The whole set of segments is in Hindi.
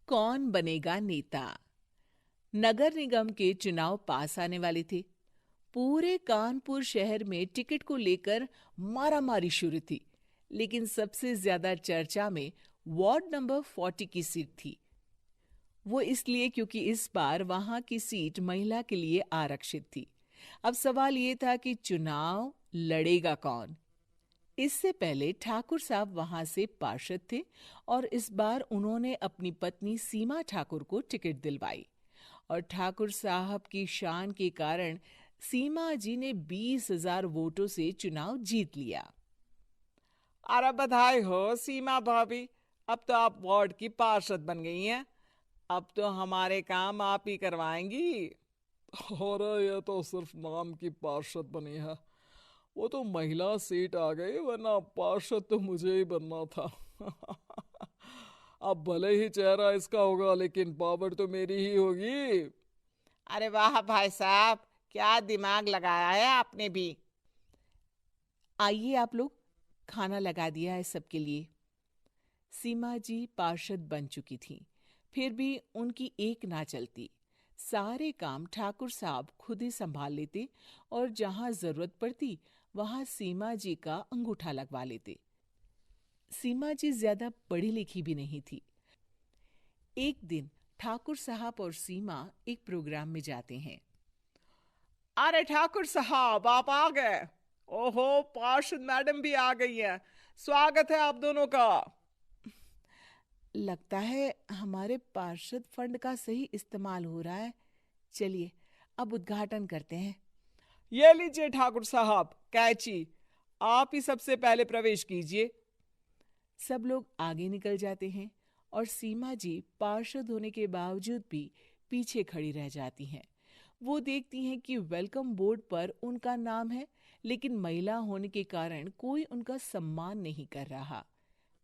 कौन बनेगा नेता। नगर निगम के चुनाव पास आने वाले थे। पूरे कानपुर शहर में टिकट को लेकर मारामारी शुरू थी। लेकिन सबसे ज्यादा चर्चा में वार्ड नंबर 40 की सीट थी। वो इसलिए क्योंकि इस बार वहां की सीट महिला के लिए आरक्षित थी। अब सवाल ये था कि चुनाव लड़ेगा कौन। इससे पहले ठाकुर साहब वहां से पार्षद थे और इस बार उन्होंने अपनी पत्नी सीमा ठाकुर को टिकट दिलवाई। और ठाकुर साहब की शान के कारण सीमा जी ने 20,000 वोटों से चुनाव जीत लिया। अरे बधाई हो सीमा भाभी। अब तो आप वार्ड की पार्षद बन गई हैं। अब तो हमारे काम आप ही करवाएंगी। अरे ये तो सिर्फ नाम की पार्षद बनी है। वो तो महिला सीट आ गई, वरना पार्षद तो मुझे ही बनना था। अब भले ही चेहरा इसका होगा, लेकिन पावर तो मेरी ही होगी। अरे वाह भाई साहब, क्या दिमाग लगाया है आपने भी। आइए आप लोग, खाना लगा दिया है सबके लिए। सीमा जी पार्षद बन चुकी थीं, फिर भी उनकी एक ना चलती। सारे काम ठाकुर साहब खुद ही संभाल लेते और जहां जरूरत पड़ती वहां सीमा जी का अंगूठा लगवा लेते। सीमा जी ज्यादा पढ़ी लिखी भी नहीं थी। एक दिन ठाकुर साहब और सीमा एक प्रोग्राम में जाते हैं। अरे ठाकुर साहब, आप आ गए। ओहो, पार्षद मैडम भी आ गई हैं। स्वागत है आप दोनों का। लगता है हमारे पार्षद फंड का सही इस्तेमाल हो रहा है। चलिए अब उद्घाटन करते हैं। ये लीजिए ठाकुर साहब, कैची। आप ही सबसे पहले प्रवेश कीजिए। सब लोग आगे निकल जाते हैं और सीमा जी पार्षद होने के बावजूद भी पीछे खड़ी रह जाती हैं। वो देखती हैं कि वेलकम बोर्ड पर उनका नाम है, लेकिन महिला होने के कारण कोई उनका सम्मान नहीं कर रहा।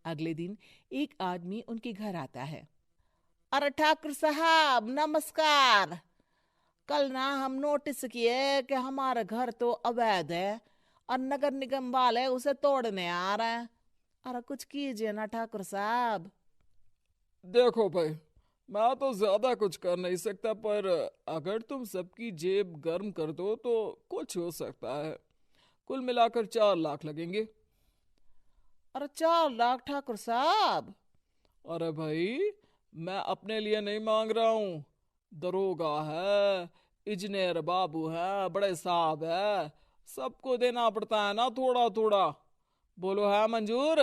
अगले दिन एक आदमी उनके घर आता है। अरे ठाकुर साहब नमस्कार। कल ना हम नोटिस किए कि हमारा घर तो अवैध है और नगर निगम वाले उसे तोड़ने आ रहे हैं। अरे कुछ कीजिए ना ठाकुर साहब। देखो भाई, मैं तो ज्यादा कुछ कर नहीं सकता, पर अगर तुम सबकी जेब गर्म कर दो तो कुछ हो सकता है। कुल मिलाकर 4 लाख लगेंगे। अरे 4 लाख ठाकुर साहब। अरे भाई, मैं अपने लिए नहीं मांग रहा हूँ। दरोगा है, इंजीनियर बाबू है, बड़े साहब है, सबको देना पड़ता है ना थोड़ा थोड़ा। बोलो है मंजूर?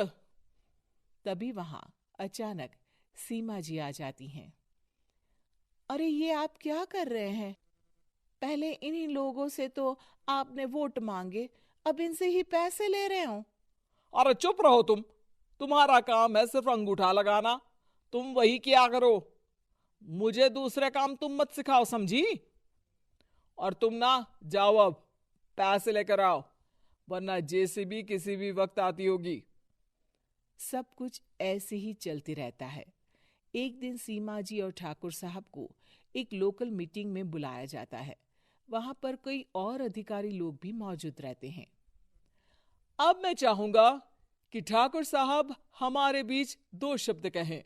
तभी वहां अचानक सीमा जी आ जाती हैं। अरे ये आप क्या कर रहे हैं? पहले इन्हीं लोगों से तो आपने वोट मांगे, अब इनसे ही पैसे ले रहे हो। अरे चुप रहो तुम। तुम्हारा काम है सिर्फ अंगूठा लगाना। तुम वही किया करो। मुझे दूसरे काम तुम मत सिखाओ, समझी? और तुम ना जाओ, अब पैसे लेकर आओ, वरना जेसीबी किसी भी वक्त आती होगी। सब कुछ ऐसे ही चलते रहता है। एक दिन सीमा जी और ठाकुर साहब को एक लोकल मीटिंग में बुलाया जाता है। वहां पर कई और अधिकारी लोग भी मौजूद रहते हैं। अब मैं चाहूंगा कि ठाकुर साहब हमारे बीच 2 शब्द कहें।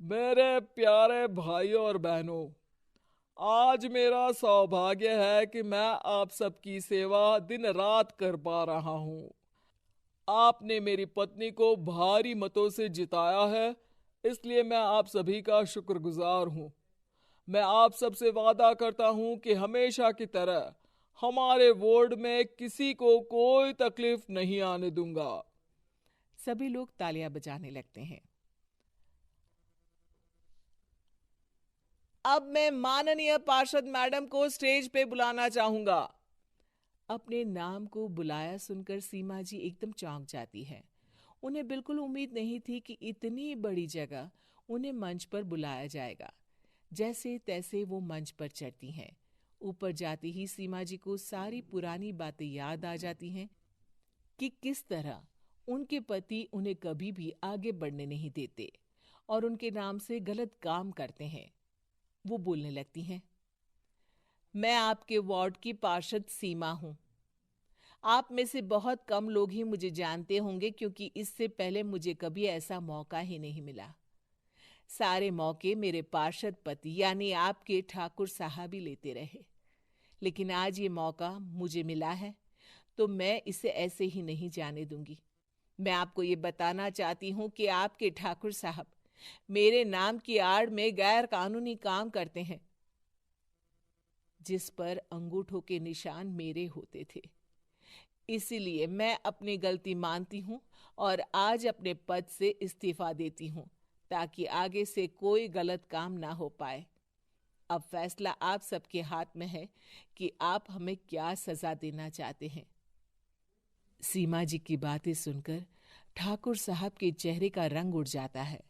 मेरे प्यारे भाइयों और बहनों, आज मेरा सौभाग्य है कि मैं आप सबकी सेवा दिन रात कर पा रहा हूँ। आपने मेरी पत्नी को भारी मतों से जिताया है, इसलिए मैं आप सभी का शुक्रगुजार हूँ। मैं आप सबसे वादा करता हूँ कि हमेशा की तरह हमारे वार्ड में किसी को कोई तकलीफ नहीं आने दूंगा। सभी लोग तालियां बजाने लगते हैं। अब मैं माननीय पार्षद मैडम को स्टेज पे बुलाना चाहूंगा। अपने नाम को बुलाया सुनकर सीमा जी एकदम चौंक जाती है। उन्हें बिल्कुल उम्मीद नहीं थी कि इतनी बड़ी जगह उन्हें मंच पर बुलाया जाएगा। जैसे तैसे वो मंच पर चढ़ती हैं। ऊपर जाते ही सीमा जी को सारी पुरानी बातें याद आ जाती हैं कि किस तरह उनके पति उन्हें कभी भी आगे बढ़ने नहीं देते और उनके नाम से गलत काम करते हैं। वो बोलने लगती हैं। मैं आपके वार्ड की पार्षद सीमा हूं। आप में से बहुत कम लोग ही मुझे जानते होंगे, क्योंकि इससे पहले मुझे कभी ऐसा मौका ही नहीं मिला। सारे मौके मेरे पार्षद पति यानी आपके ठाकुर साहब ही लेते रहे, लेकिन आज ये मौका मुझे मिला है तो मैं इसे ऐसे ही नहीं जाने दूंगी। मैं आपको ये बताना चाहती हूँ कि आपके ठाकुर साहब मेरे नाम की आड़ में गैर कानूनी काम करते हैं, जिस पर अंगूठों के निशान मेरे होते थे। इसीलिए मैं अपनी गलती मानती हूँ और आज अपने पद से इस्तीफा देती हूँ, ताकि आगे से कोई गलत काम ना हो पाए। अब फैसला आप सबके हाथ में है कि आप हमें क्या सजा देना चाहते हैं। सीमा जी की बातें सुनकर ठाकुर साहब के चेहरे का रंग उड़ जाता है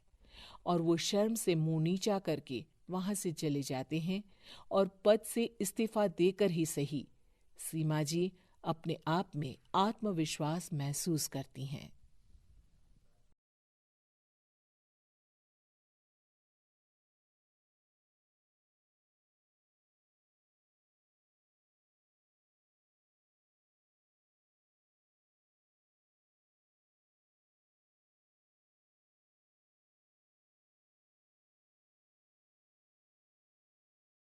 और वो शर्म से मुंह नीचा करके वहां से चले जाते हैं और पद से इस्तीफा देकर ही सही सीमा जी अपने आप में आत्मविश्वास महसूस करती हैं।